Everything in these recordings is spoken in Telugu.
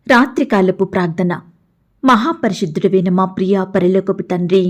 రాత్రికాలపు ప్రార్థన. మహాపరిశుద్ధుడైన మా ప్రియ పరలోకపు తండ్రి,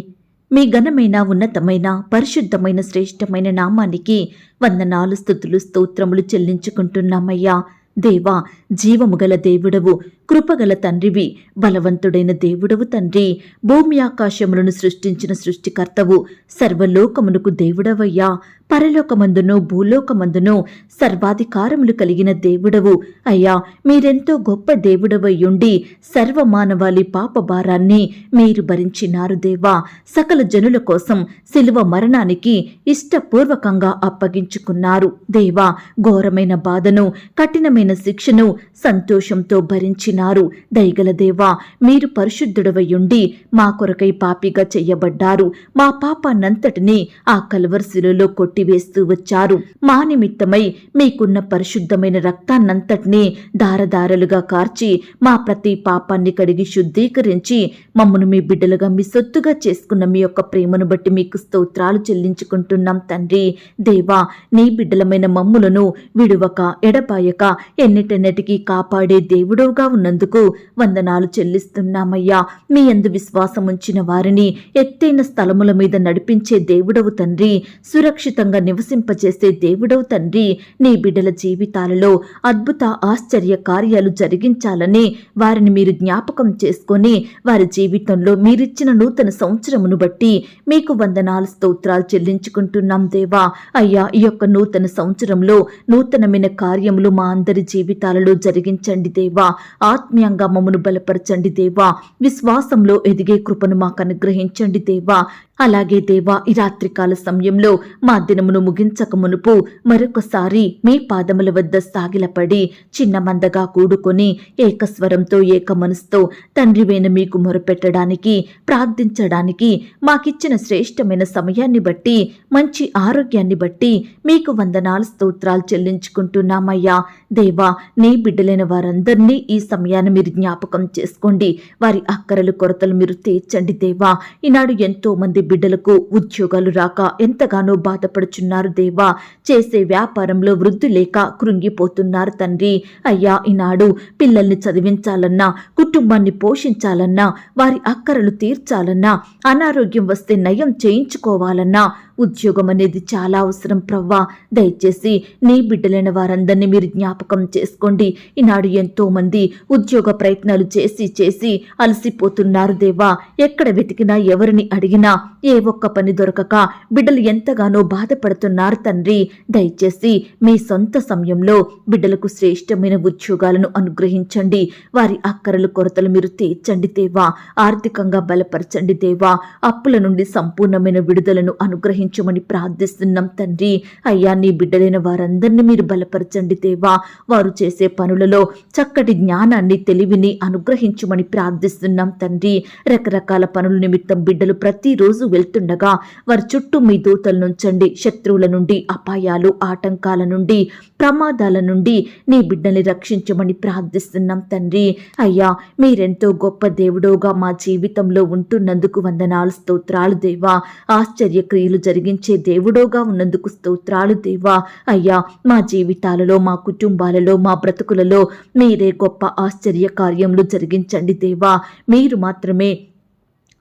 మీ ఘనమైన ఉన్నతమైన పరిశుద్ధమైన శ్రేష్టమైన నామానికి వందనాలు స్తుతులు స్తోత్రములు చెల్లించుకుంటున్నామయ్యా. దేవా, జీవము గల దేవుడవు, కృపగల తండ్రివి, బలవంతుడైన దేవుడవు తండ్రి, భూమి ఆకాశములను సృష్టించిన సృష్టికర్తవు, సర్వలోకమునకు దేవుడవయ్యా. పరలోకమందును భూలోకమందును సర్వాధికారములు కలిగిన దేవుడవు అయ్యా. మీరెంతో గొప్ప దేవుడవయ్యుండి సర్వమానవాళి పాప భారాన్ని మీరు భరించినారు దేవా. సకల జనుల కోసం శిలువ మరణానికి ఇష్టపూర్వకంగా అప్పగించుకున్నారు దేవా. ఘోరమైన బాధను, కఠినమైన శిక్షను సంతోషంతో భరించినారు. దయగల దేవా, మీరు పరిశుద్ధుడవయ్యుండి మా కొరకై పాపిగా చెయ్యబడ్డారు. మా పాపాన్నంతటినీ ఆ కల్వరిశిలువలో కొట్టివేస్తూ వచ్చారు. మా నిమిత్తమై మీకున్న పరిశుద్ధమైన రక్తాన్నంతటినీ దారదారలుగా కార్చి మా ప్రతి పాపాన్ని కడిగి శుద్ధీకరించి మమ్మను మీ బిడ్డలుగా మీ సొత్తుగా చేసుకున్న మీ యొక్క ప్రేమను బట్టి మీకు స్తోత్రాలు చెల్లించుకుంటున్నాం తండ్రి. దేవా, నీ బిడ్డలమైన మమ్ములను విడువక ఎడబాయక ఎన్నిటెన్నటికీ కాపాడే దేవుడవుగా ఉన్నందుకు వందనాలు చెల్లిస్తున్నామయ్యా. మీ యందు విశ్వాసం ఉంచిన వారిని ఎత్తైన స్థలముల మీద నడిపించే దేవుడవు తండ్రి. సురక్షితంగా నివసింపచేసే దేవుడవు తండ్రి. నీ బిడ్డల జీవితాలలో అద్భుత ఆశ్చర్య కార్యాలు జరిగించాలని వారిని మీరు జ్ఞాపకం చేసుకొని వారి జీవితంలో మీరిచ్చిన నూతన సంవత్సరమును బట్టి మీకు వందనాలు స్తోత్రాలు చెల్లించుకుంటున్నాం దేవా. అయ్యా, ఈ యొక్క నూతన సంవత్సరంలో నూతనమైన కార్యములు మా అందరి జీవితాలలో జరిగించండి దేవా. ఆత్మీయంగా మమ్మను బలపరచండి దేవా. విశ్వాసంలో ఎదిగే కృపను మాకు అనుగ్రహించండి దేవా. అలాగే దేవా, ఈ రాత్రికాల సమయంలో మా దినమును ముగించక మునుపు మరొకసారి మీ పాదముల వద్ద సాగిలపడి చిన్న మందగా కూడుకొని ఏకస్వరంతో ఏక మనసుతో తండ్రివైన మీకు మొరపెట్టడానికి ప్రార్థించడానికి మాకిచ్చిన శ్రేష్టమైన సమయాన్ని బట్టి మంచి ఆరోగ్యాన్ని బట్టి మీకు వందనాలు స్తోత్రాలు చెల్లించుకుంటున్నామయ్యా. దేవా, నీ బిడ్డలైన వారందరినీ ఈ సమయాన్ని మీరు జ్ఞాపకం చేసుకోండి. వారి అక్కరలు కొరతలు మీరు తీర్చండి దేవా. ఈనాడు ఎంతో మంది బిడ్డలకు ఉద్యోగాలు రాక ఎంతగానో బాధపడుచున్నారు దేవా. చేసే వ్యాపారంలో వృద్ధి లేక కృంగిపోతున్నారు తండ్రి. అయ్యా, ఈనాడు పిల్లల్ని చదివించాలన్నా, కుటుంబాన్ని పోషించాలన్నా, వారి అక్కరలు తీర్చాలన్నా, అనారోగ్యం వస్తే నయం చేయించుకోవాలన్నా ఉద్యోగం అనేది చాలా అవసరం ప్రవ్వా. దయచేసి నీ బిడ్డలైన వారందరినీ మీరు జ్ఞాపకం చేసుకోండి. ఈనాడు ఎంతో మంది ఉద్యోగ ప్రయత్నాలు చేసి చేసి అలసిపోతున్నారు దేవా. ఎక్కడ వెతికినా ఎవరిని అడిగినా ఏ ఒక్క పని దొరకక బిడ్డలు ఎంతగానో బాధపడుతున్నారు తండ్రి. దయచేసి మీ సొంత సమయంలో బిడ్డలకు శ్రేష్టమైన ఉద్యోగాలను అనుగ్రహించండి. వారి అక్కరలు కొరతలు మీరు తీర్చండి దేవా. ఆర్థికంగా బలపరచండి దేవా. అప్పుల నుండి సంపూర్ణమైన విడుదలను అనుగ్రహించమని ప్రార్థిస్తున్నాం తండ్రి. అయ్యా, నీ బిడ్డలైన వారందరినీ మీరు బలపరచండి దేవా. వారు చేసే పనులలో చక్కటి జ్ఞానాన్ని, తెలివిని అనుగ్రహించమని ప్రార్థిస్తున్నాం తండ్రి. రకరకాల పనుల నిమిత్తం బిడ్డలు ప్రతిరోజు వెళ్తుండగా వారి చుట్టూ మీ దూతలు నుంచండి. శత్రువుల నుండి, అపాయాలు, ఆటంకాల నుండి, ప్రమాదాల నుండి నీ బిడ్డల్ని రక్షించమని ప్రార్థిస్తున్నాం తండ్రి. అయ్యా, మీరెంతో గొప్ప దేవుడోగా మా జీవితంలో ఉంటున్నందుకు వందనాలు స్తోత్రాలు దేవా. ఆశ్చర్య క్రియలు జరిగించే దేవుడోగా ఉన్నందుకు స్తోత్రాలు దేవా. అయ్యా, మా జీవితాలలో, మా కుటుంబాలలో, మా బ్రతుకులలో మీరే గొప్ప ఆశ్చర్య కార్యములు జరిగించండి దేవా. మీరు మాత్రమే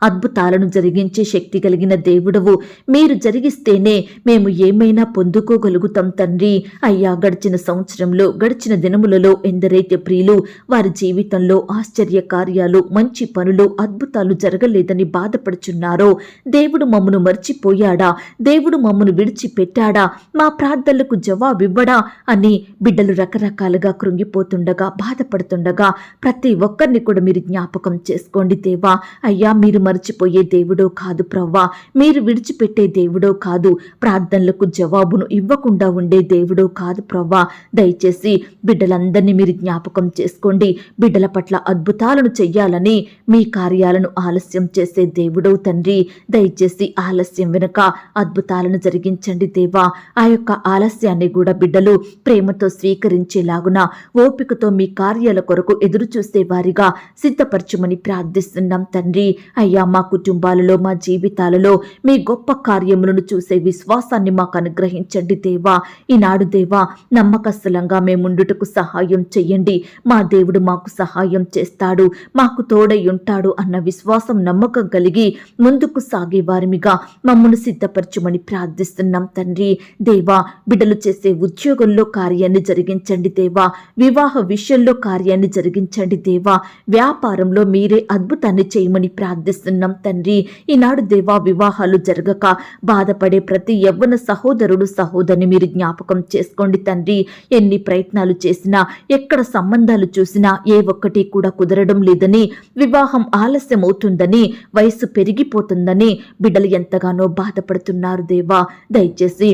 అద్భుతాలను జరిగించే శక్తి కలిగిన దేవుడవు. మీరు జరిగిస్తేనే మేము ఏమైనా పొందుకోగలుగుతాం తండ్రి. అయ్యా, గడిచిన సంవత్సరంలో, గడిచిన దినములలో ఎందరైతే ప్రియులు వారి జీవితంలో ఆశ్చర్య కార్యాలు, మంచి పనులు, అద్భుతాలు జరగలేదని బాధపడుచున్నారో, దేవుడు మమ్మను మర్చిపోయాడా, దేవుడు మమ్మను విడిచిపెట్టాడా, మా ప్రార్థనలకు జవాబివ్వడా అని బిడ్డలు రకరకాలుగా కృంగిపోతుండగా, బాధపడుతుండగా ప్రతి ఒక్కరిని కూడా మీరు జ్ఞాపకం చేసుకోండి దేవా. అయ్యా, మీరు మర్చిపోయే దేవుడో కాదు ప్రవ్వా. మీరు విడిచిపెట్టే దేవుడో కాదు. ప్రార్థనలకు జవాబును ఇవ్వకుండా ఉండే దేవుడో కాదు ప్రవ్వా. దయచేసి బిడ్డలందరినీ మీరు జ్ఞాపకం చేసుకోండి. బిడ్డల పట్ల అద్భుతాలను చెయ్యాలని మీ కార్యాలను ఆలస్యం చేసే దేవుడో తండ్రి. దయచేసి ఆలస్యం వెనుక అద్భుతాలను జరిగించండి దేవా. ఆ యొక్క ఆలస్యాన్ని కూడా బిడ్డలు ప్రేమతో స్వీకరించేలాగున ఓపికతో మీ కార్యాల కొరకు ఎదురు చూసే వారిగా సిద్ధపరచుమని ప్రార్థిస్తున్నాం తండ్రి. అయ్యా, అయ్యా మా కుటుంబాలలో మా జీవితాలలో మీ గొప్ప కార్యములను చూసే విశ్వాసాన్ని మాకు అనుగ్రహించండి దేవా. ఈనాడు దేవా నమ్మకస్తులంగా మేముండుటకు సహాయం చెయ్యండి. మా దేవుడు మాకు సహాయం చేస్తాడు, మాకు తోడై ఉంటాడు అన్న విశ్వాసం నమ్మకం కలిగి ముందుకు సాగే వారిమిగా మమ్మను సిద్ధపరచుమని ప్రార్థిస్తున్నాం తండ్రి. దేవా బిడ్డలు చేసే ఉద్యోగంలో కార్యాన్ని జరిగించండి దేవా. వివాహ విషయంలో కార్యాన్ని జరిగించండి దేవా. వ్యాపారంలో మీరే అద్భుతాన్ని చేయమని ప్రార్థిస్తున్నాం తండ్రి. ఈనాడు దేవా వివాహాలు జరగక బాధపడే ప్రతి యవ్వన సహోదరుడు సహోదరిని మీరు జ్ఞాపకం చేసుకోండి తండ్రి. ఎన్ని ప్రయత్నాలు చేసినా ఎక్కడ సంబంధాలు చూసినా ఏ ఒక్కటి కూడా కుదరడం లేదని, వివాహం ఆలస్యం అవుతుందని, వయసు పెరిగిపోతుందని బిడ్డలు ఎంతగానో బాధపడుతున్నారు దేవా. దయచేసి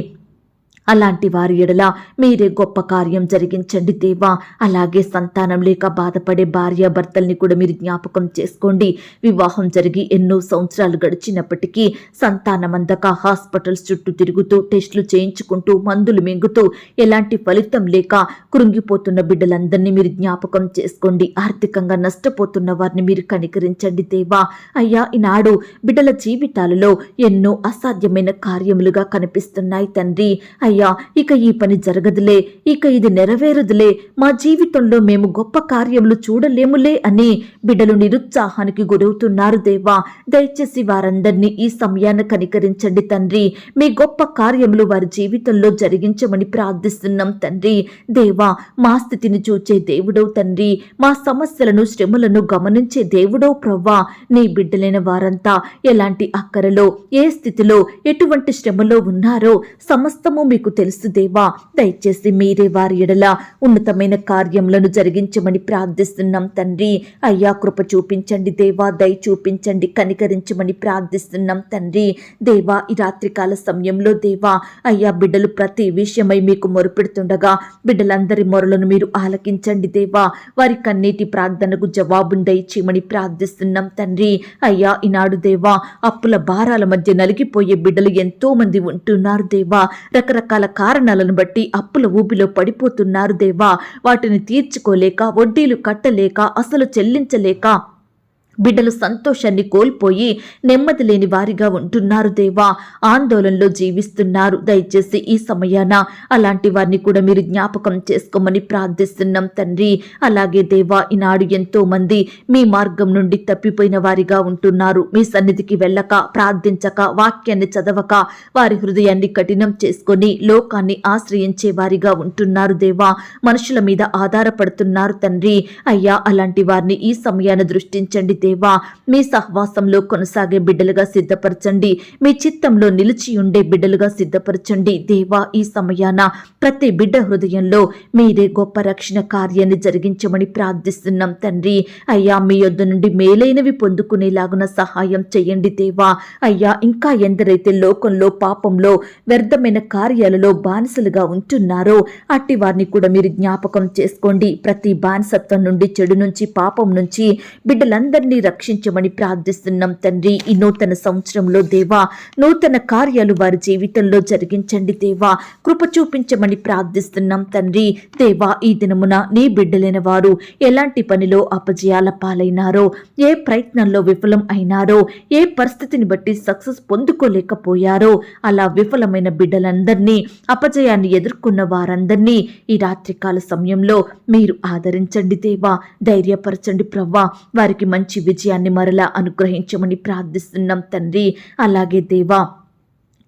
అలాంటి వారి ఎడల మీరే గొప్ప కార్యం జరిగించండి దేవా. అలాగే సంతానం లేక బాధపడే భార్యాభర్తల్ని కూడా మీరు జ్ఞాపకం చేసుకోండి. వివాహం జరిగి ఎన్నో సంవత్సరాలు గడిచినప్పటికీ సంతానం అందక హాస్పిటల్స్ చుట్టూ తిరుగుతూ టెస్టులు చేయించుకుంటూ మందులు మింగుతూ ఎలాంటి ఫలితం లేక కృంగిపోతున్న బిడ్డలందరినీ మీరు జ్ఞాపకం చేసుకోండి. ఆర్థికంగా నష్టపోతున్న వారిని మీరు కనికరించండి దేవా. అయ్యా ఈనాడు బిడ్డల జీవితాలలో ఎన్నో అసాధ్యమైన కార్యములుగా కనిపిస్తున్నాయి తండ్రి. అయ్యా ఇక ఈ పని జరగదులే, ఇక ఇది నెరవేరదులే, మా జీవితంలో మేము గొప్ప కార్యములు చూడలేములే అని బిడ్డలు నిరుత్సాహానికి గురవుతున్నారు దేవా. దయచేసి వారందరినీ ఈ సమయాన్ని కనికరించండి తండ్రి. మీ గొప్ప కార్యములు వారి జీవితంలో జరిగించమని ప్రార్థిస్తున్నాం తండ్రి. దేవా మా స్థితిని చూచే దేవుడో తండ్రి, మా సమస్యలను శ్రమలను గమనించే దేవుడో ప్రవ్వా. నీ బిడ్డలైన వారంతా ఎలాంటి అక్కరలో, ఏ స్థితిలో, ఎటువంటి శ్రమలో ఉన్నారో సమస్తము మీకు తెలుసు దేవా. దయచేసి మీరే వారి ఎడల ఉన్నతమైన కార్యములను జరిగించమని ప్రార్థిస్తున్నాం తండ్రి. అయ్యా కృప చూపించండి దేవా, దయ చూపించండి, కనికరించమని ప్రార్థిస్తున్నాం తండ్రి. దేవా ఈ రాత్రికాల సమయంలో దేవా అయ్యా బిడ్డలు ప్రతి విషయమై మీకు మొరుపెడుతుండగా బిడ్డలందరి మొరలను మీరు ఆలకించండి దేవా. వారి కన్నీటి ప్రార్థనకు జవాబును దయచేయమని ప్రార్థిస్తున్నాం తండ్రి. అయ్యా ఈనాడు దేవా అప్పుల భారాల మధ్య నలిగిపోయే బిడ్డలు ఎంతో మంది ఉంటున్నారు దేవా. రకరకాల కారణాలను బట్టి అప్పుల ఊబిలో పడిపోతున్నారు దేవా. వాటిని తీర్చుకోలేక, వడ్డీలు కట్టలేక, అసలు చెల్లించలేక బిడ్డలు సంతోషాన్ని కోల్పోయి నెమ్మది లేని వారిగా ఉంటున్నారు దేవా. ఆందోళనలో జీవిస్తున్నారు. దయచేసి ఈ సమయాన అలాంటి వారిని కూడా మీరు జ్ఞాపకం చేసుకోమని ప్రార్థిస్తున్నాం తండ్రి. అలాగే దేవా ఈనాడు ఎంతో మంది మీ మార్గం నుండి తప్పిపోయిన వారిగా ఉంటున్నారు. మీ సన్నిధికి వెళ్ళక, ప్రార్థించక, వాక్యాన్ని చదవక వారి హృదయాన్ని కఠినం చేసుకొని లోకాన్ని ఆశ్రయించే వారిగా ఉంటున్నారు దేవా. మనుషుల మీద ఆధారపడుతున్నారు తండ్రి. అయ్యా అలాంటి వారిని ఈ సమయాన దృష్టించండి దేవా. మీ సహవాసంలో కొనసాగే బిడ్డలుగా సిద్ధపరచండి. మీ చిత్తంలో నిలిచి ఉండే బిడ్డలుగా సిద్ధపరచండి దేవా. ఈ సమయాన ప్రతి బిడ్డ హృదయంలో మీరే గొప్ప రక్షణ కార్యాన్ని జరిగించమని ప్రార్థిస్తున్నాం తండ్రి. అయ్యా మీ యొద్ద నుండి మేలైనవి పొందుకునేలాగున సహాయం చేయండి దేవా. అయ్యా ఇంకా ఎందరైతే లోకంలో పాపంలో వ్యర్థమైన కార్యాలలో బానిసలుగా ఉంటున్నారో అట్టి వారిని కూడా మీరు జ్ఞాపకం చేసుకోండి. ప్రతి బానిసత్వం నుండి, చెడు నుంచి, పాపం నుంచి బిడ్డలందరినీ రక్షించమని ప్రార్థిస్తున్నాం తండ్రి. ఈ నూతన సంవత్సరంలో దేవా నూతన కార్యాలు వారి జీవితంలో జరిగించండి దేవా. కృప చూపించమని ప్రార్థిస్తున్నాం తండ్రి. దేవా ఈ దినమున నీ బిడ్డలైన వారు ఎలాంటి పనిలో అపజయాల పాలైనారో, ఏ ప్రయత్నంలో విఫలం అయినారో, ఏ పరిస్థితిని బట్టి సక్సెస్ పొందుకోలేకపోయారో అలా విఫలమైన బిడ్డలందరినీ, అపజయాన్ని ఎదుర్కొన్న వారందరినీ ఈ రాత్రికాల సమయంలో మీరు ఆదరించండి దేవా. ధైర్యపరచండి ప్రవ్వా. వారికి మంచి విజయాన్ని మరలా అనుగ్రహించమని ప్రార్థిస్తున్నాం తండ్రి. అలాగే దేవా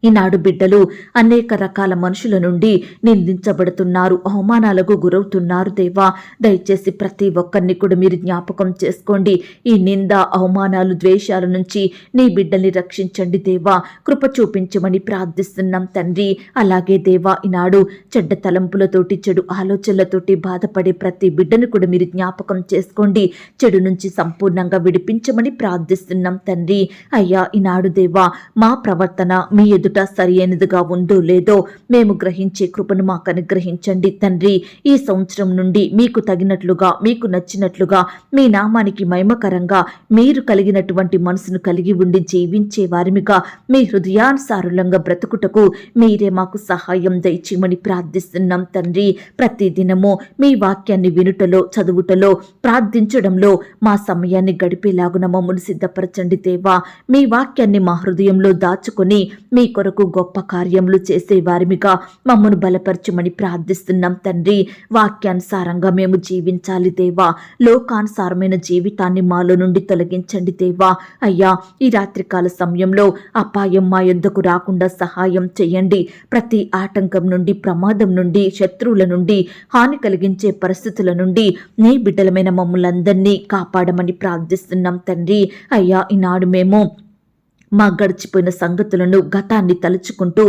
ఈనాడు బిడ్డలు అనేక రకాల మనుషుల నుండి నిందించబడుతున్నారు, అవమానాలకు గురవుతున్నారు దేవా. దయచేసి ప్రతి ఒక్కరిని కూడా మీరు జ్ఞాపకం చేసుకోండి. ఈ నింద, అవమానాలు, ద్వేషాల నుంచి నీ బిడ్డల్ని రక్షించండి దేవా. కృప చూపించమని ప్రార్థిస్తున్నాం తండ్రి. అలాగే దేవా ఈనాడు చెడ్డ తలంపులతోటి, చెడు ఆలోచనలతోటి బాధపడే ప్రతి బిడ్డను కూడా మీరు జ్ఞాపకం చేసుకోండి. చెడు నుంచి సంపూర్ణంగా విడిపించమని ప్రార్థిస్తున్నాం తండ్రి. అయ్యా ఈనాడు దేవా మా ప్రవర్తన మీ ఎదుట సరి అయినదిగా ఉందో లేదో మేము గ్రహించే కృపను మాకు అనుగ్రహించండి తండ్రి. ఈ సంవత్సరం నుండి మీకు తగినట్లుగా, మీకు నచ్చినట్లుగా, మీ నామానికి మహిమకరంగా మీరు కలిగినటువంటి మనసును కలిగి ఉండి జీవించే వారిమిగా మీ హృదయానుసారులంగా బ్రతుకుటకు మీరే మాకు సహాయం దయచేయమని ప్రార్థిస్తున్నాం తండ్రి. ప్రతి దినము మీ వాక్యాన్ని వినుటలో, చదువుటలో, ప్రార్థించడంలో మా సమయాన్ని గడిపేలాగున మమ్మల్ని సిద్ధపరచండి దేవా. మీ వాక్యాన్ని మా హృదయంలో దాచుకొని మీ కొరకు గొప్ప కార్యములు చేసే వారిమిగా మమ్మను బలపరచమని ప్రార్థిస్తున్నాం తండ్రి. వాక్యానుసారంగా మేము జీవించాలి దేవా. లోకానుసారమైన జీవితాన్ని మాలో నుండి తొలగించండి దేవా. అయ్యా, ఈ రాత్రికాల సమయంలో అపాయం మా యొద్దకు రాకుండా సహాయం చేయండి. ప్రతి ఆటంకం నుండి, ప్రమాదం నుండి, శత్రువుల నుండి, హాని కలిగించే పరిస్థితుల నుండి నీ బిడ్డలమైన మమ్మల్ందరినీ కాపాడమని ప్రార్థిస్తున్నాం తండ్రి. అయ్యా, ఈనాడు మేము మా గడిచిపోయిన సంగతులను, గతాన్ని తలుచుకుంటూ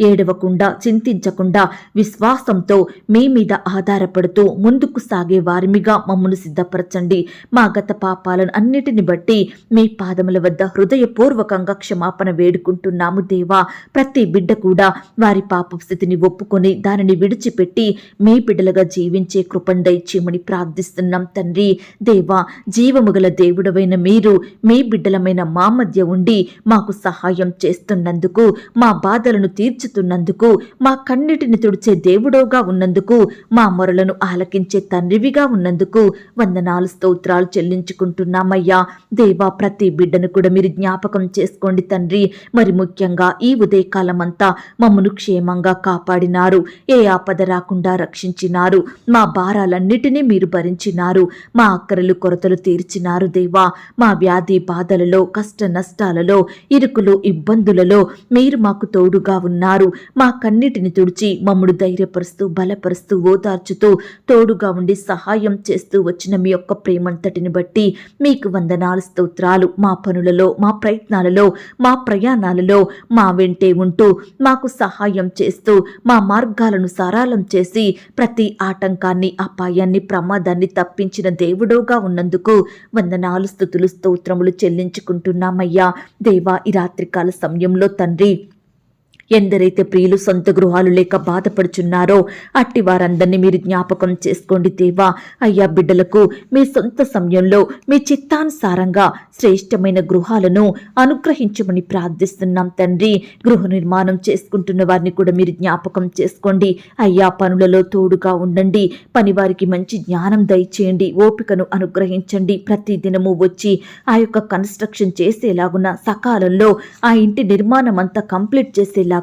ఏడవకుండా, చింతించకుండా విశ్వాసంతో మీ మీద ఆధారపడుతూ ముందుకు సాగే వారిమిగా మమ్మల్ని సిద్ధపరచండి. మా గత పాపాలను అన్నిటిని బట్టి మీ పాదముల వద్ద హృదయపూర్వకంగా క్షమాపణ వేడుకుంటున్నాము దేవా. ప్రతి బిడ్డ కూడా వారి పాప స్థితిని ఒప్పుకొని దానిని విడిచిపెట్టి మీ బిడ్డలుగా జీవించే కృపను దయచేయమని ప్రార్థిస్తున్నాం తండ్రి. దేవా, జీవము గల దేవుడవైన మీరు మీ బిడ్డలమైన మా మధ్య ఉండి మాకు సహాయం చేస్తున్నందుకు, మా బాధలను తీర్చుతున్నందుకు, మా కన్నిటిని తుడిచే దేవుడోగా ఉన్నందుకు, మా మొరలను ఆలకించే తండ్రివిగా ఉన్నందుకు వందనాలు, స్తోత్రాలు చెల్లించుకుంటున్నామయ్యా. దేవా, ప్రతి బిడ్డను కూడా మీరు జ్ఞాపకం చేసుకోండి తండ్రి. మరి ముఖ్యంగా ఈ ఉదయకాలమంతా మమ్మను క్షేమంగా కాపాడినారు. ఏ ఆపద రాకుండా రక్షించినారు. మా భారాలన్నిటినీ మీరు భరించినారు. మా అక్కరలు, కొరతలు తీర్చినారు దేవా. మా వ్యాధి బాధలలో, కష్ట నష్టాలలో, ఇరుకులు, ఇబ్బందులలో మీరు మాకు తోడుగా ఉన్నారు. మా కన్నిటిని తుడిచి మమ్మను ధైర్యపరుస్తూ, బలపరుస్తూ, ఓదార్చుతూ, తోడుగా ఉండి సహాయం చేస్తూ వచ్చిన మీ యొక్క ప్రేమంతటిని బట్టి మీకు వందనాలు, స్తోత్రాలు. మా పనులలో, మా ప్రయత్నాలలో, మా ప్రయాణాలలో మా వెంటే ఉంటూ మాకు సహాయం చేస్తూ మా మార్గాలను సరళం చేసి ప్రతి ఆటంకాన్ని, అపాయాన్ని, ప్రమాదాన్ని తప్పించిన దేవుడోగా ఉన్నందుకు వందనాలు, స్తుతులు, స్తోత్రములు చెల్లించుకుంటున్నామయ్యా. దేవా, ఈ రాత్రికాల సమయంలో తండ్రి, ఎందరైతే ప్రియులు సొంత గృహాలు లేక బాధపడుచున్నారో అట్టి వారందరినీ మీరు జ్ఞాపకం చేసుకోండి దేవా. అయ్యా, బిడ్డలకు మీ సొంత సమయంలో మీ చిత్తానుసారంగా శ్రేష్టమైన గృహాలను అనుగ్రహించమని ప్రార్థిస్తున్నాం తండ్రి. గృహ నిర్మాణం చేసుకుంటున్న వారిని కూడా మీరు జ్ఞాపకం చేసుకోండి అయ్యా. పనులలో తోడుగా ఉండండి. పని వారికి మంచి జ్ఞానం దయచేయండి, ఓపికను అనుగ్రహించండి. ప్రతి దినము వచ్చి ఆ యొక్క కన్స్ట్రక్షన్ చేసేలాగున, సకాలంలో ఆ ఇంటి నిర్మాణం అంతా కంప్లీట్ చేసేలా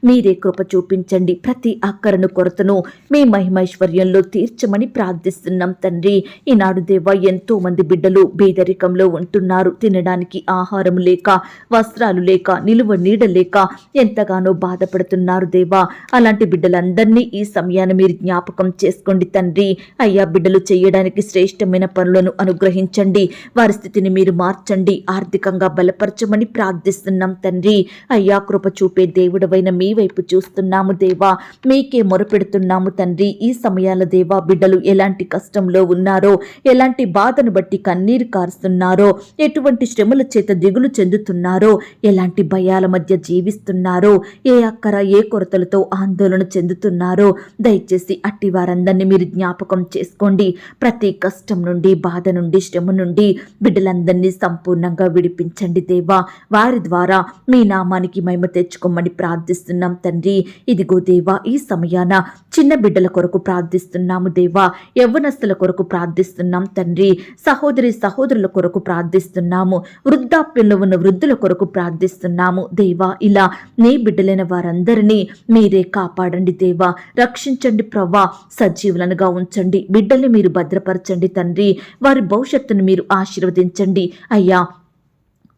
మీరే కృప చూపించండి. ప్రతి అక్కరను, కొరతను మీ మహిమైశ్వర్యంలో తీర్చమని ప్రార్థిస్తున్నాం తండ్రి. ఈనాడు దేవా, ఎంతో మంది బిడ్డలు పేదరికంలో ఉంటున్నారు. తినడానికి ఆహారం లేక, వస్త్రాలు లేక, నిలువ నీడ లేక ఎంతగానో బాధపడుతున్నారు దేవా. అలాంటి బిడ్డలందరినీ ఈ సమయాన్ని మీరు జ్ఞాపకం చేసుకోండి తండ్రి. అయ్యా, బిడ్డలు చేయడానికి శ్రేష్టమైన పనులను అనుగ్రహించండి. వారి స్థితిని మీరు మార్చండి, ఆర్థికంగా బలపరచమని ప్రార్థిస్తున్నాం తండ్రి. అయ్యా, కృప చూపే దేవుడవైన మీ వైపు చూస్తున్నాము దేవా. మీకే మొరపెడుతున్నాము తండ్రి. ఈ సమయాల దేవా, బిడ్డలు ఎలాంటి కష్టంలో ఉన్నారో, ఎలాంటి బాధను బట్టి కన్నీరు కారుస్తున్నారో, ఎటువంటి శ్రమల చేత దిగులు చెందుతున్నారో, ఎలాంటి భయాల మధ్య జీవిస్తున్నారో, ఏ అక్కర, ఏ కొరతలతో ఆందోళన చెందుతున్నారో దయచేసి అట్టి వారందరినీ మీరు జ్ఞాపకం చేసుకోండి. ప్రతి కష్టం నుండి, బాధ నుండి, శ్రమ నుండి బిడ్డలందరినీ సంపూర్ణంగా విడిపించండి దేవా. వారి ద్వారా మీ నామానికి మహిమ తెచ్చుకోమని ప్రార్థిస్తున్నాం తండ్రి. ఇదిగో దేవా, ఈ సమయాన చిన్న బిడ్డల కొరకు ప్రార్థిస్తున్నాము దేవా. యవ్వనస్తుల కొరకు ప్రార్థిస్తున్నాం తండ్రి. సహోదరి సహోదరుల కొరకు ప్రార్థిస్తున్నాము. వృద్ధాప్యంలో ఉన్న వృద్ధుల కొరకు ప్రార్థిస్తున్నాము దేవా. ఇలా నీ బిడ్డలైన వారందరినీ మీరే కాపాడండి దేవా. రక్షించండి ప్రవ్వా. సజీవులనుగా ఉంచండి. బిడ్డల్ని మీరు భద్రపరచండి తండ్రి. వారి భవిష్యత్తును మీరు ఆశీర్వదించండి అయ్యా.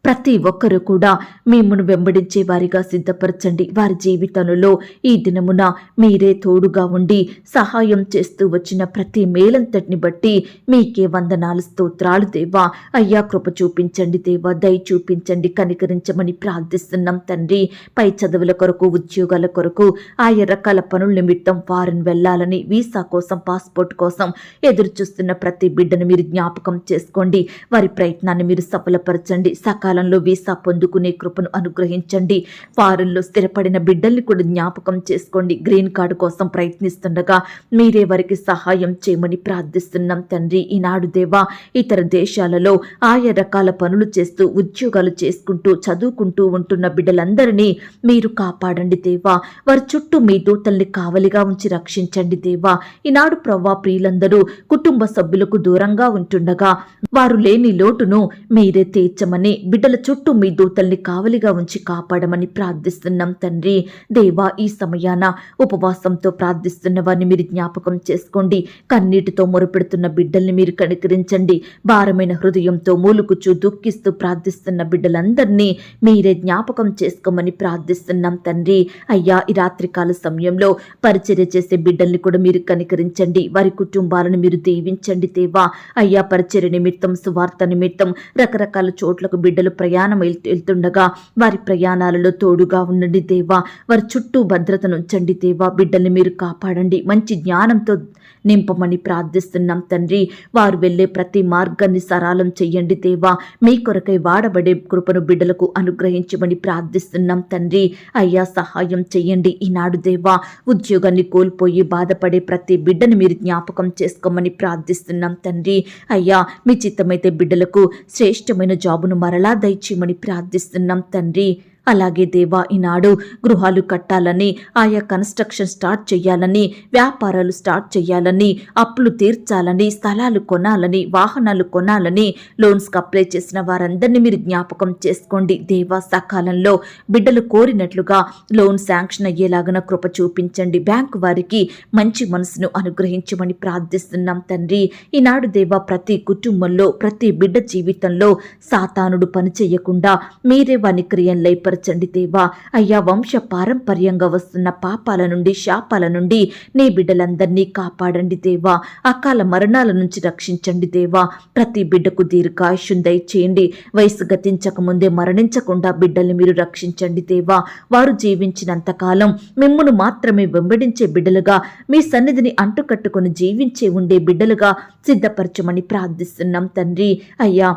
ప్రతి ఒక్కరూ కూడా మిమ్మును వెంబడించే వారిగా సిద్ధపరచండి. వారి జీవితంలో ఈ దినమున మీరే తోడుగా ఉండి సహాయం చేస్తూ వచ్చిన ప్రతి మేలంతటిని బట్టి మీకే వందనాలు, స్తోత్రాలు దేవా. అయ్యా, కృప చూపించండి దేవా. దయ చూపించండి, కనికరించమని ప్రార్థిస్తున్నాం తండ్రి. పై చదువుల కొరకు, ఉద్యోగాల కొరకు, ఆయా రకాల పనుల నిమిత్తం ఫారెన్ వెళ్లాలని, వీసా కోసం, పాస్పోర్ట్ కోసం ఎదురు చూస్తున్న ప్రతి బిడ్డను మీరు జ్ఞాపకం చేసుకోండి. వారి ప్రయత్నాన్ని మీరు సఫలపరచండి. సకాల సకాలంలో వీసా పొందుకునే కృపను అనుగ్రహించండి. ఫారెన్లో స్థిరపడిన బిడ్డల్ని కూడా జ్ఞాపకం చేసుకోండి. గ్రీన్ కార్డు కోసం ప్రయత్నిస్తుండగా మీరే వారికి సహాయం చేయమని ప్రార్థిస్తున్నాం తండ్రి. ఈనాడు దేవా, ఇతర దేశాలలో ఆయా రకాల పనులు చేస్తూ ఉద్యోగాలు చేసుకుంటూ చదువుకుంటూ ఉంటున్న బిడ్డలందరినీ మీరు కాపాడండి దేవా. వారి చుట్టూ మీ దూతల్ని కావలిగా ఉంచి రక్షించండి దేవా. ఈనాడు ప్రవ్వా, ప్రియులందరూ కుటుంబ సభ్యులకు దూరంగా ఉంటుండగా వారు లేని లోటును మీరే తీర్చమని, బిడ్డల చుట్టూ మీ దూతల్ని కావలిగా ఉంచి కాపాడమని ప్రార్థిస్తున్నాం తండ్రి. దేవా, ఈ సమయాన ఉపవాసంతో ప్రార్థిస్తున్న వారిని మీరు జ్ఞాపకం చేసుకోండి. కన్నీటితో మొరపెడుతున్న బిడ్డల్ని మీరు కనికరించండి. భారమైన హృదయంతో మూలుకుచూ దుఃఖిస్తూ ప్రార్థిస్తున్న బిడ్డలందరినీ మీరే జ్ఞాపకం చేసుకోమని ప్రార్థిస్తున్నాం తండ్రి. అయ్యా, ఈ రాత్రికాల సమయంలో పరిచర్య చేసే బిడ్డల్ని కూడా మీరు కనికరించండి. వారి కుటుంబాలను మీరు దీవించండి దేవా. అయ్యా, పరిచర్య నిమిత్తం, సువార్త నిమిత్తం రకరకాల చోట్లకు బిడ్డలు ప్రయాణం వెళ్తుండగా వారి ప్రయాణాలలో తోడుగా ఉండండి దేవా. వారి చుట్టూ భద్రతను ఉంచండి దేవా. బిడ్డల్ని మీరు కాపాడండి. మంచి జ్ఞానంతో నింపమని ప్రార్థిస్తున్నాం తండ్రి. వారు వెళ్లే ప్రతి మార్గాన్ని సరళం చెయ్యండి దేవా. మీ కొరకై వాడబడే కృపను బిడ్డలకు అనుగ్రహించమని ప్రార్థిస్తున్నాం తండ్రి. అయ్యా, సహాయం చెయ్యండి. ఈనాడు దేవా, ఉద్యోగాన్ని కోల్పోయి బాధపడే ప్రతి బిడ్డను మీరు జ్ఞాపకం చేసుకోమని ప్రార్థిస్తున్నాం తండ్రి. అయ్యా, మీ చిత్తమైతే బిడ్డలకు శ్రేష్టమైన జాబును మరలా దయచేయమని ప్రార్థిస్తున్నాం తండ్రి. అలాగే దేవా, ఈనాడు గృహాలు కట్టాలని, ఆయా కన్స్ట్రక్షన్ స్టార్ట్ చేయాలని, వ్యాపారాలు స్టార్ట్ చేయాలని, అప్పులు తీర్చాలని, స్థలాలు కొనాలని, వాహనాలు కొనాలని లోన్స్కి అప్లై చేసిన వారందరినీ మీరు జ్ఞాపకం చేసుకోండి దేవా. సకాలంలో బిడ్డలు కోరినట్లుగా లోన్ శాంక్షన్ అయ్యేలాగన కృప చూపించండి. బ్యాంకు వారికి మంచి మనసును అనుగ్రహించమని ప్రార్థిస్తున్నాం తండ్రి. ఈనాడు దేవా, ప్రతి కుటుంబంలో, ప్రతి బిడ్డ జీవితంలో సాతానుడు పనిచేయకుండా మీరే వాని క్రియలై పరచండి దేవా. అయ్యా, వంశ పారంపర్యంగా వస్తున్న పాపాల నుండి, శాపాల నుండి నీ బిడ్డలందరినీ కాపాడండి దేవా. అకాల మరణాల నుంచి రక్షించండి దేవా. ప్రతి బిడ్డకు దీర్ఘాయుష్ను దయచేయండి. వయసు గతించక ముందే మరణించకుండా బిడ్డల్ని మీరు రక్షించండి దేవా. వారు జీవించినంతకాలం మిమ్మును మాత్రమే వెంబడించే బిడ్డలుగా, మీ సన్నిధిని అంటుకట్టుకుని జీవించే ఉండే బిడ్డలుగా సిద్ధపరచమని ప్రార్థిస్తున్నాం తండ్రి. అయ్యా,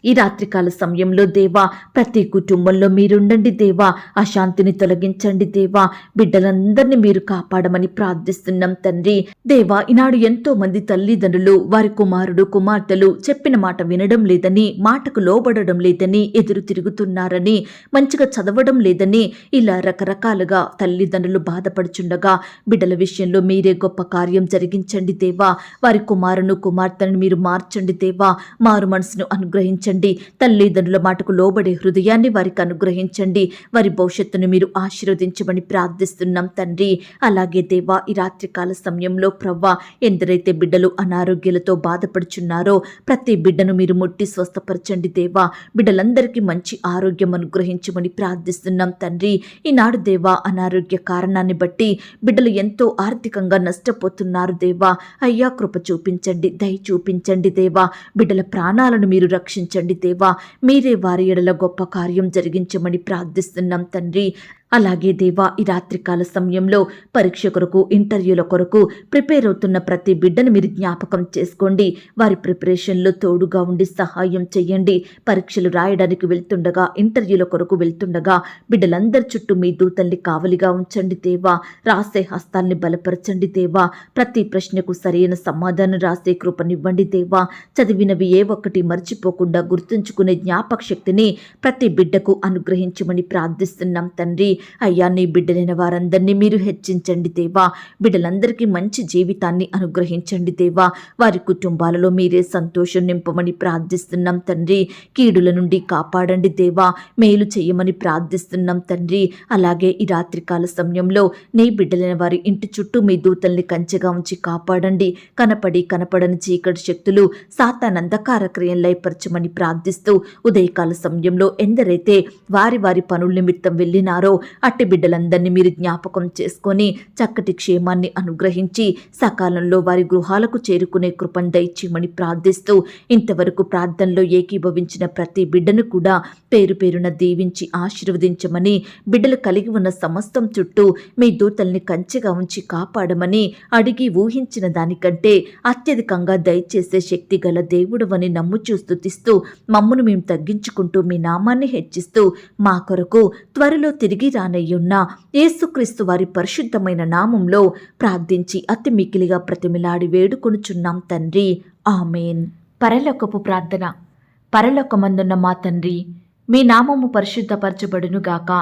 ఈ రాత్రికాల సమయంలో దేవా, ప్రతి కుటుంబంలో మీరుండండి దేవా. అశాంతిని తొలగించండి దేవా. బిడ్డలందరినీ మీరు కాపాడమని ప్రార్థిస్తున్నాం తండ్రి. దేవా, ఈనాడు ఎంతో మంది తల్లిదండ్రులు వారి కుమారుడు, కుమార్తెలు చెప్పిన మాట వినడం లేదని, మాటకు లోబడడం లేదని ఎదురు తిరుగుతున్నారని, మంచిగా చదవడం లేదని ఇలా రకరకాలుగా తల్లిదండ్రులు బాధపడుచుండగా బిడ్డల విషయంలో మీరే గొప్ప కార్యం జరిగించండి దేవా. వారి కుమారును, కుమార్తెను మీరు మార్చండి దేవా. మారు మనసును అనుగ్రహించండి. తల్లిదండ్రుల మాటకు లోబడే హృదయాన్ని వారికి అనుగ్రహించండి. వారి భవిష్యత్తును మీరు ఆశీర్వదించమని ప్రార్థిస్తున్నాం తండ్రి. అలాగే దేవా, ఈ రాత్రికాల సమయంలో ప్రవ్వా, ఎందరైతే బిడ్డలు అనారోగ్యాలతో బాధపడుచున్నారో ప్రతి బిడ్డను మీరు ముట్టి స్వస్థపరచండి దేవా. బిడ్డలందరికీ మంచి ఆరోగ్యం అనుగ్రహించమని ప్రార్థిస్తున్నాం తండ్రి. ఈనాడు దేవా, అనారోగ్య కారణాన్ని బట్టి బిడ్డలు ఎంతో ఆర్థికంగా నష్టపోతున్నారు దేవా. అయ్యా, కృప చూపించండి, దయ చూపించండి దేవా. బిడ్డల ప్రాణాలను మీరు రక్షించండి దేవా. మీరే వారి ఎడల గొప్ప కార్యం జరిగించమని ప్రార్థిస్తున్నాం తండ్రి. అలాగే దేవా, ఈ రాత్రికాల సమయంలో పరీక్ష కొరకు, ఇంటర్వ్యూల కొరకు ప్రిపేర్ అవుతున్న ప్రతి బిడ్డను మీరు జ్ఞాపకం చేసుకోండి. వారి ప్రిపరేషన్లో తోడుగా ఉండి సహాయం చేయండి. పరీక్షలు రాయడానికి వెళ్తుండగా, ఇంటర్వ్యూల కొరకు వెళ్తుండగా బిడ్డలందరి చుట్టూ మీ దూతల్ని కావలిగా ఉంచండి దేవా. రాసే హస్తాల్ని బలపరచండి దేవా. ప్రతి ప్రశ్నకు సరైన సమాధానం రాసే కృపనివ్వండి దేవా. చదివినవి ఏ ఒక్కటి మర్చిపోకుండా గుర్తుంచుకునే జ్ఞాపక శక్తిని ప్రతి బిడ్డకు అనుగ్రహించమని ప్రార్థిస్తున్నాం తండ్రి. అయ్యా, నీ బిడ్డలైన వారందరినీ మీరు హెచ్చించండి దేవా. బిడ్డలందరికీ మంచి జీవితాన్ని అనుగ్రహించండి దేవా. వారి కుటుంబాలలో మీరే సంతోషం నింపమని ప్రార్థిస్తున్నాం తండ్రి. కీడుల నుండి కాపాడండి దేవా. మేలు చేయమని ప్రార్థిస్తున్నాం తండ్రి. అలాగే ఈ రాత్రికాల సమయంలో నీ బిడ్డలైన వారి ఇంటి చుట్టూ మీ దూతల్ని కంచెగా ఉంచి కాపాడండి. కనపడని చీకటి శక్తులు, సాతాన్ అంధకార క్రియలు లయపరచమని ప్రార్థిస్తూ ఉదయకాల సమయంలో ఎందరైతే వారి వారి పనుల నిమిత్తం వెళ్ళినారో అట్టి బిడ్డలందరినీ మీరు జ్ఞాపకం చేసుకొని చక్కటి క్షేమాన్ని అనుగ్రహించి సకాలంలో వారి గృహాలకు చేరుకునే కృపను దయచేయమని ప్రార్థిస్తూ ఇంతవరకు ప్రార్థనలో ఏకీభవించిన ప్రతి బిడ్డను కూడా పేరు పేరున దీవించి ఆశీర్వదించమని, బిడ్డలు కలిగి ఉన్న సమస్తం చుట్టూ మీ దూతల్ని కంచెగా ఉంచి కాపాడమని అడిగి ఊహించిన దానికంటే అత్యధికంగా దయచేసే శక్తి గల దేవుడవని నమ్ముచూ స్తుతిస్తూ మమ్మును మేము తగ్గించుకుంటూ మీ నామాన్ని హెచ్చిస్తూ మా కొరకు త్వరలో తిరిగి రానయ్యున్న యేసుక్రీస్తు వారి పరిశుద్ధమైన నామంలో ప్రార్థించి అతి మికిలిగా ప్రతిమిలాడి వేడుకొనుచున్నాం తండ్రి, ఆమేన్. పరలోకపు ప్రార్థన. పరలోకమందున్న మా తండ్రి, మీ నామము పరిశుద్ధపరచబడునుగాక,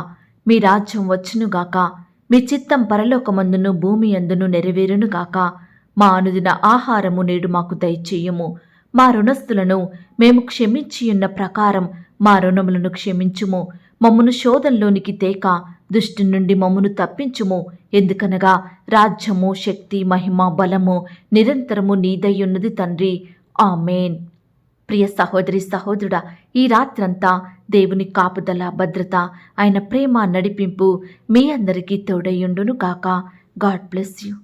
మీ రాజ్యం వచ్చునుగాక, మీ చిత్తం పరలోకమందును భూమి అందును నెరవేరునుగాక. మా అనుదిన ఆహారము నేడు మాకు దయచేయుము. మా రుణస్థులను మేము క్షమించియున్న ప్రకారం మా రుణములను క్షమించుము. మమ్మును శోధంలోనికి తేక దుష్టి నుండి మమ్మును తప్పించుము. ఎందుకనగా రాజ్యము, శక్తి, మహిమ, బలము నిరంతరము నీదయ్యున్నది తండ్రి, ఆమేన్. ప్రియ సహోదరి సహోదరుడా, ఈ రాత్రంతా దేవుని కాపుదల, భద్రత, ఆయన ప్రేమ, నడిపింపు మీ అందరికీ తోడయ్యుండును గాక. God bless you.